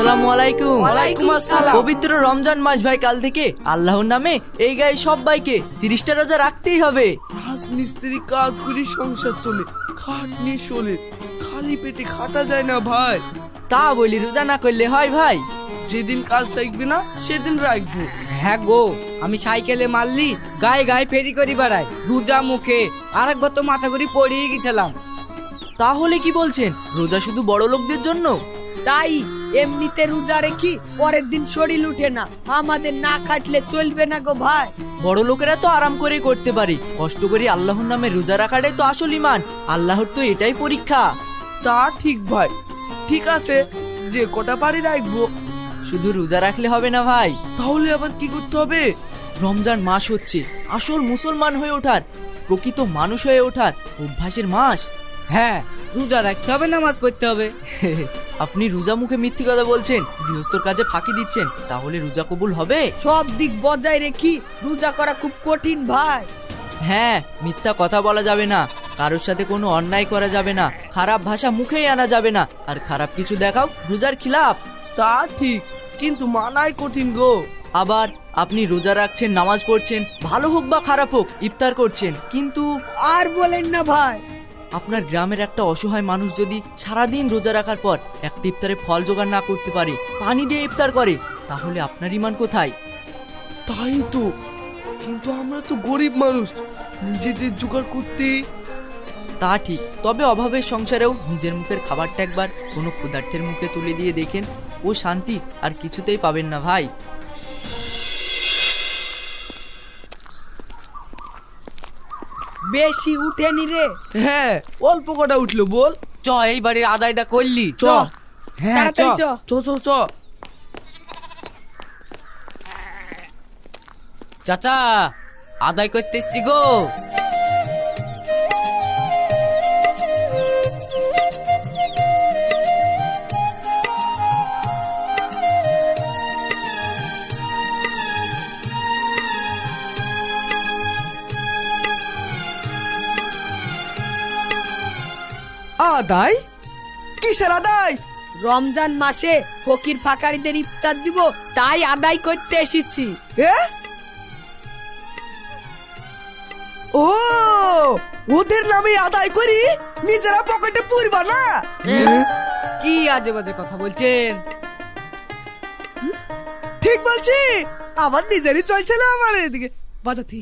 আসসালামু আলাইকুম। ওয়ালাইকুম আসসালাম। পবিত্র রমজান মাস ভাই, কাল থেকে আল্লাহর নামে এই গায়ে সবাইকে 30টা রোজা রাখতেই হবে। রাজমিস্ত্রি কাজ করি সংসার চলে, খাটনি চলে, খালি পেটে খাটা যায় না ভাই। তা বলি রোজা না করলে হয় ভাই? যেদিন কাজ থাকবে না সেদিন রাখবো। হ্যাঁ গো, আমি সাইকেলে মারলি গায়ে গায়ে ফেরি করি বেড়াই রোজা মুখে। আর একবার তো মাথা করি পড়িয়ে গেছিলাম। তাহলে কি বলছেন, রোজা শুধু বড় লোকদের জন্য? তাই এমনিতে রোজা রেখি পরের দিন শরীর উঠে না, আমাদের না খাটলে চলবে না গো ভাই। বড় লোকেরা তো আরাম করে করতে পারে, কষ্ট করে আল্লাহর নামে রোজা রাখাটাই তো আসল ঈমান। আল্লাহর তো এটাই পরীক্ষা। তা ঠিক ভাই, ঠিক আছে, যে কটা পারি রাখবো। শুধু রোজা রাখলে হবে না ভাই, তাহলে আবার কি করতে হবে? রমজান মাস হচ্ছে আসল মুসলমান হয়ে ওঠার, প্রকৃত মানুষ হয়ে ওঠার অভ্যাসের মাস। হ্যাঁ, রোজা রাখতে হবে, নামাজ পড়তে হবে। আপনি রোজা মুখে মিথ্যে কথা বলছেন, গৃহস্থর কাজে ফাঁকি দিচ্ছেন, তাহলে রোজা কবুল হবে? সব দিক বজায় রেখি রোজা করা খুব কঠিন ভাই। হ্যাঁ, মিথ্যা কথা বলা যাবে না, কারোর সাথে কোনো অন্যায় করা যাবে না, খারাপ ভাষা মুখেই আনা যাবে না, আর খারাপ কিছু দেখাও রোজার খিলাফ। তা ঠিক, কিন্তু মানাই কঠিন গো। আবার আপনি রোজা রাখছেন, নামাজ পড়ছেন, ভালো হোক বা খারাপ হোক ইফতার করছেন, কিন্তু আর বলেন না ভাই, আপনার গ্রামের একটা অসহায় মানুষ যদি সারাদিন রোজা রাখার পর একটা ইফতারে ফল জোগাড় না করতে পারে, পানি দিয়ে ইফতার করে, তাহলে আপনার ঈমান কোথায়? তাই তো, কিন্তু আমরা তো গরিব মানুষ, নিজেদের জোগাড় করতে। তা ঠিক, তবে অভাবের সংসারেও নিজের মুখের খাবারটা একবার কোনো ক্ষুধার্তের মুখে তুলে দিয়ে দেখেন, ও শান্তি আর কিছুতেই পাবেন না ভাই। বেশি উঠেনি রে। হ্যাঁ, অল্প কটা উঠলো বল। চ, এই বাড়ির আদায়টা করলি চ। হ্যাঁ চ। তাড়াতাড়ি চ। চ চ চ। চাচা, আদায় করতে এসছি গো। আদায়? কিসের আদায়? রমজান মাসে ফকির ফাকারিদের ইফতার দিব, তাই আদায় করতে এসেছি। এ? ও, ওদের নামে আদায় করি, নিজেরা পকেটে পুরবা না? কি আজে বাজে কথা বলছেন? ঠিক বলছি, আমার নিজেরই চলছে না আমার এদিকে বাজা ঠিক।